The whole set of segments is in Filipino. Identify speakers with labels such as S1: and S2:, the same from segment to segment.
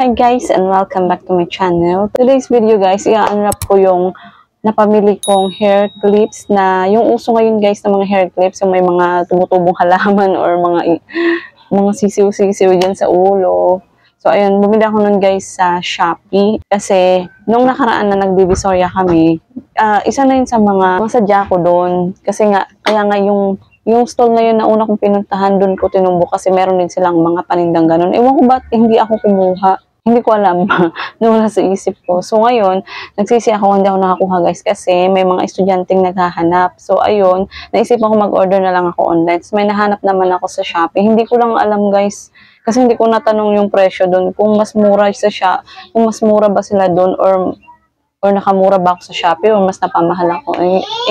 S1: Hi guys and welcome back to my channel. Today's video guys, i-unwrap ko yung napamili kong hair clips na yung uso ngayon guys na mga hair clips, yung may mga tumutubong halaman or mga sisiw-sisiw dyan sa ulo. So ayun, bumili ako nun guys sa Shopee kasi nung nakaraan na nagdivisoria kami, isa na yun sa mga sadya ko doon kasi nga, kaya nga yung stall na yun na una kong pinuntahan, doon ko tinumbok kasi meron din silang mga panindang ganun. Ewan ko ba't hindi ako kumuha. Hindi ko alam na wala sa isip ko. So ngayon, nagsisi ako hindi ako nakakuha guys kasi may mga estudyanteng naghahanap. So ayun, naisipan ko mag-order na lang ako online. So may nahanap naman ako sa Shopee. Hindi ko lang alam guys kasi hindi ko natanong yung presyo doon kung mas mura sa kung mas mura ba sila doon or nakamura ba ako sa Shopee or mas napamahal ako.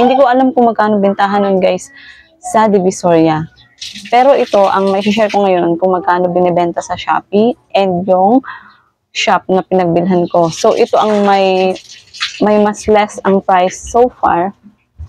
S1: Hindi ko alam kung magkano bentahan nun guys sa Divisoria. Pero ito, ang may share ko ngayon kung magkano binibenta sa Shopee and yung shop na pinagbilhan ko. So, ito ang may mas less ang price so far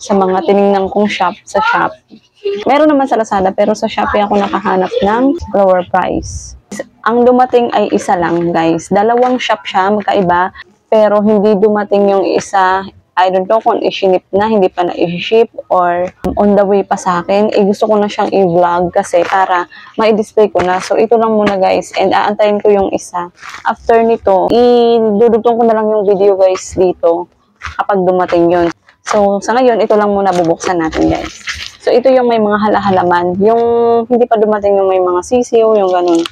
S1: sa mga tiningnan kong shop sa Shopee. Meron naman sa Lazada pero sa Shopee ako nakahanap ng lower price. Ang dumating ay isa lang guys. Dalawang shop siya, magkaiba. Pero hindi dumating yung isa. I don't know kung i-ship na, hindi pa na-i-ship or on the way pa sa akin. Gusto ko na siyang i-vlog kasi para ma-display ko na. So, ito lang muna guys. And aantayin ko yung isa. After nito, idudugtong ko na lang yung video guys dito kapag dumating yun. So, sa ngayon, ito lang muna bubuksan natin guys. So, ito yung may mga halaman. Yung hindi pa dumating yung may mga sisiyo, yung ganun.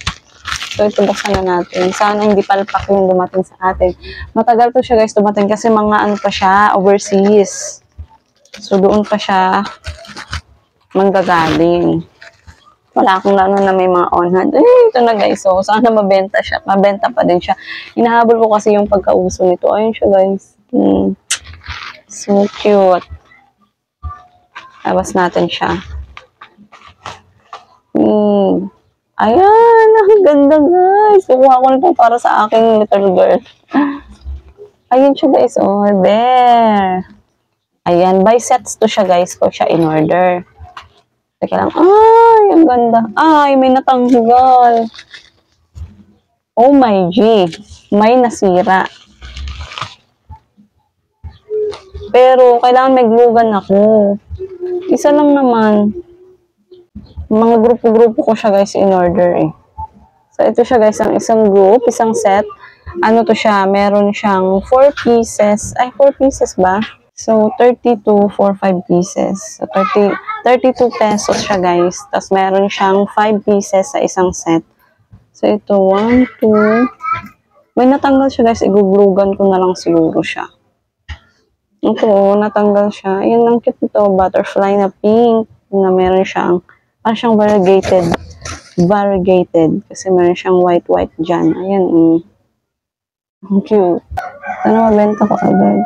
S1: So, ito buksan na natin. Sana hindi palpak yung dumating sa atin. Matagal to siya guys dumating kasi mga ano pa siya, overseas. So, doon pa siya manggagaling. Wala akong ano na may mga on-hand. Ito na guys. So, sana mabenta siya. Mabenta pa din siya. Hinahabol ko kasi yung pagkauso nito. Ayun siya guys. So cute. Labas natin siya. Ayan, ang ganda guys. Kukuha ko nito para sa aking little girl. Ayun siya guys, oh, bear. Ayan, by sets to siya guys ko siya in order. Teka lang, ay, ang ganda. Ay, may natanggal. Oh my G, may nasira. Pero, kailangan may glue gun ako. Isa lang naman. Mga grupo-grupo ko siya guys in order eh. So ito siya guys, ang isang group, isang set. Ano to siya? Meron siyang 4 pieces. Ay, 4 pieces ba? So 32 for 5 pieces. So 32 pesos siya guys. Tapos meron siyang 5 pieces sa isang set. So ito 1, 2. May natanggal siya guys. Iguglugan ko na lang siguro siya. Ito, natanggal siya. Ayan, ang cute ito. Butterfly na pink. Na meron siyang parang siyang variegated kasi meron siyang white dyan. Ayan, ang cute. Sana mabenta ko agad.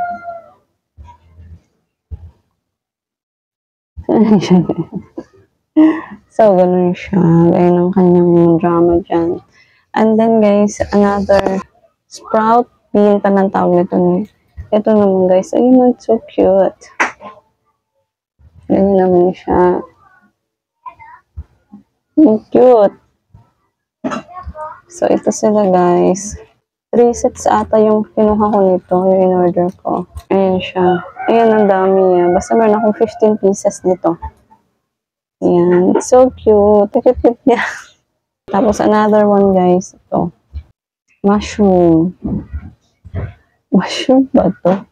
S1: So, ganun siya. Gaya ng kanyang drama dyan. And then, guys, another sprout pin pa ng tawag nito. Ito naman, guys. Ayun, so cute. Ganyan naman siya. Cute. So, ito sila guys. 3 sets ata yung kinuha ko nito, yung in-order ko. Ayan siya. Ayan, ang dami niya. Basta meron akong 15 pieces nito. Ayan. So cute. Cute niya. Tapos, another one guys. Ito. Mushroom. Mushroom ba to?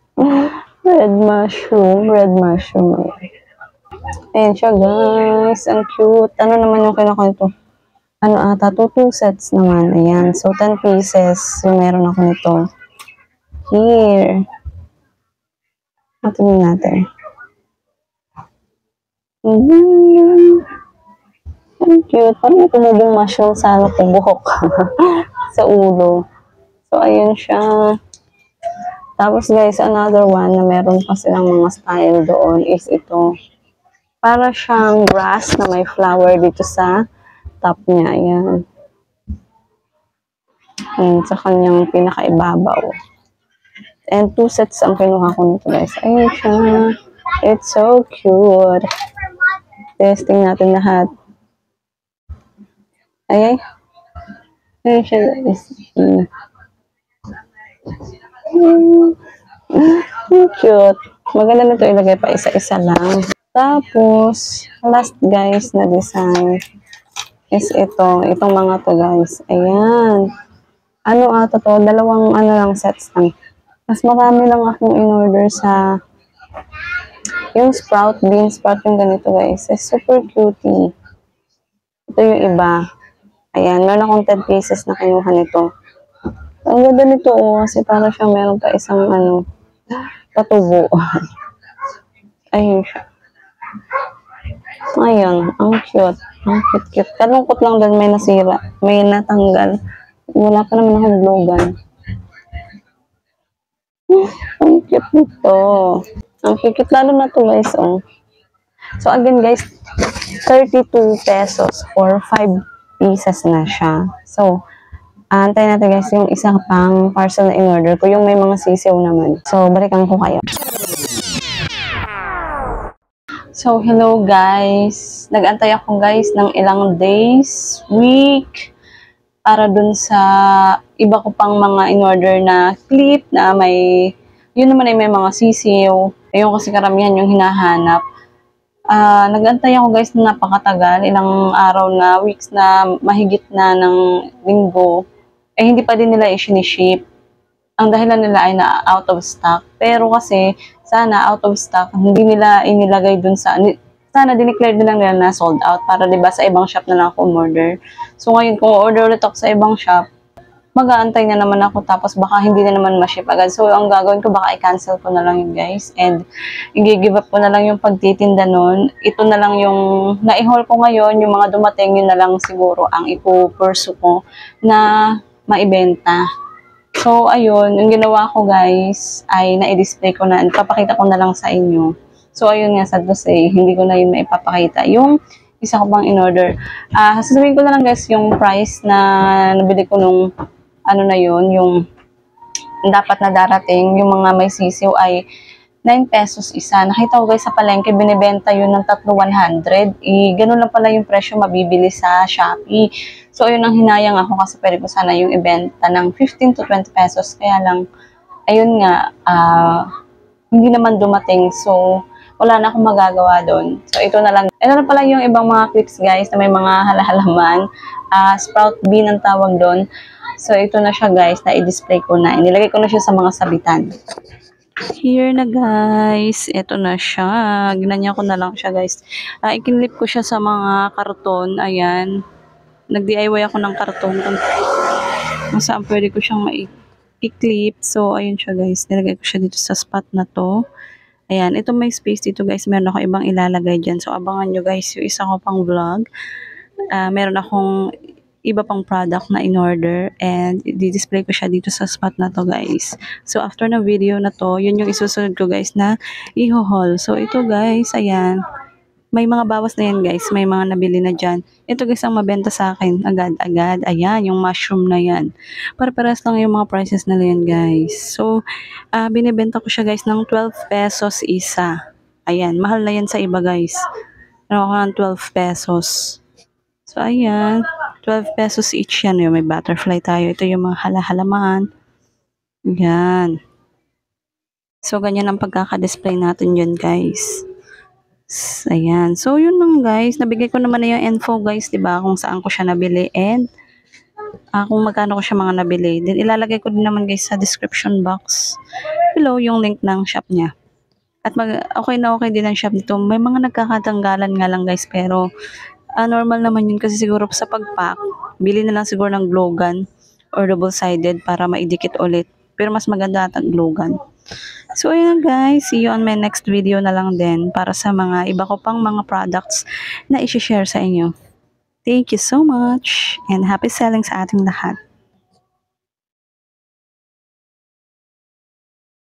S1: Red mushroom. Ayan siya guys. Ang cute. Ano naman yung kinuha ko nito? Ano ata, 2 sets naman. Ayan. So, 10 pieces yung meron ako nito. Here. Matingin natin. Ang cute. Parang may tumubong mushroom sa buhok. Sa ulo. So, ayun siya. Tapos, guys, another one na meron pa silang mga style doon is ito. Para siyang grass na may flower dito sa top niya. Ayan. Ayan, sa kanyang pinakaibabaw. And 2 sets ang kinuha ko nito guys. Ayun siya. It's so cute. Testing natin lahat. Ayun siya guys. Cute. Maganda na ito ilagay pa isa-isa lang. Tapos, last guys na design is itong mga to guys. Ayan. Ano ata to? Dalawang ano lang sets lang. Mas marami lang akong in-order sa yung sprout, bean sprout yung ganito guys. It's super cutie. Ito yung iba. Ayan, meron akong 10 pieces na kinuha nito. Ang ganda nito kasi para siyang meron pa isang ano, patubo. Ayun siya. Ayun, ang cute. Ang cute-cute. Kalungkot lang din may nasira. May natanggal. Wala pa naman akong glue gun. Ang cute nito. Ang cute lalo na to guys, oh. So again guys, 32 pesos or 5 pieces na siya. So, antayin natin guys yung isa pang parcel na in-order ko, yung may mga sisiw naman. So, balikan ko kayo. So, hello guys. Nag-antay ako guys ng ilang days, week, para dun sa iba ko pang mga in-order na clip na may, yun naman ay may mga sisiw. Ayun kasi karamihan yung hinahanap. Nag-antay ako guys na napakatagal, ilang araw na, weeks na, mahigit na ng linggo. Eh, hindi pa din nila i-ship. Ang dahilan nila ay na out of stock. Pero kasi, sana out of stock, hindi nila inilagay dun sa, sana dineclare nila na sold out para diba sa ibang shop na lang ako order. So ngayon, kung order ulit ako sa ibang shop, mag-aantay na naman ako tapos baka hindi na naman ma-ship agad. So ang gagawin ko, baka i-cancel ko na lang yun guys. And i-give up ko na lang yung pagtitinda nun. Ito na lang yung na-i-haul ko ngayon, yung mga dumating, yun na lang siguro ang ipo-pursue ko na maibenta. So, ayun, yung ginawa ko guys, ay na-display ko na, papakita ko na lang sa inyo. So, ayun nga, sad to say, hindi ko na yun maipapakita. Yung isa ko pang in-order. Sasabihin ko na lang guys, yung price na nabili ko nung, ano na yun, yung dapat na darating, yung mga may sisiw ay 9 pesos isa. Nakita ko guys sa palengke, binibenta yun ng 3,100. Ganun lang pala yung presyo mabibili sa Shopee. So, ayun ang hinayang ako kasi pwede ko sana yung ibenta ng 15 to 20 pesos. Kaya lang, ayun nga, hindi naman dumating. So, wala na akong magagawa doon. So, ito na lang. Ito na pala yung ibang mga clips guys na may mga halahalaman. Sprout bean ang tawag doon. So, ito na siya guys na i-display ko na. Inilagay ko na siya sa mga sabitan. Here na guys. Ito na siya. Ginanya ko na lang siya guys. Ikinlip ko siya sa mga karton. Ayan. Nag-DIY ako ng karton. Kung saan pwede ko siyang i-clip. So, ayun siya guys. Nilagay ko siya dito sa spot na to. Ayan. Ito may space dito guys. Meron ako ibang ilalagay dyan. So, abangan nyo guys yung isa ko pang vlog. Meron akong iba pang product na in-order and i-display ko siya dito sa spot na to guys. So after na video na to, yun yung isusunod ko guys na i-haul. So ito guys, ayan. May mga bawas na yan guys, may mga nabili na dyan. Ito guys ang mabenta sa akin agad-agad. Ayan, yung mushroom na yan. Para-paras lang yung mga prices na yan guys. So, binibenta ko siya guys ng 12 pesos isa. Ayan, mahal na yan sa iba guys. Ano ko ng 12 pesos. So, ayan. 12 pesos each yan. Yung may butterfly tayo. Ito yung mga halahalaman. Yan. So, ganyan ang pagkaka-display natin yun, guys. Ayan. So, yun lang, guys. Nabigay ko naman na yung info, guys, diba? Kung saan ko siya nabili. And, kung magkano ko siya mga nabili. Then, ilalagay ko din naman, guys, sa description box below yung link ng shop niya. At okay na okay din ang shop nito. May mga nagkakatanggalan nga lang, guys, pero normal naman yun kasi siguro sa pag-pack, bili na lang siguro ng glue gun or double-sided para maidikit ulit. Pero mas maganda at glue gun. So, ayan guys. See you on my next video na lang din para sa mga iba ko pang mga products na i-share sa inyo. Thank you so much and happy selling sa ating lahat.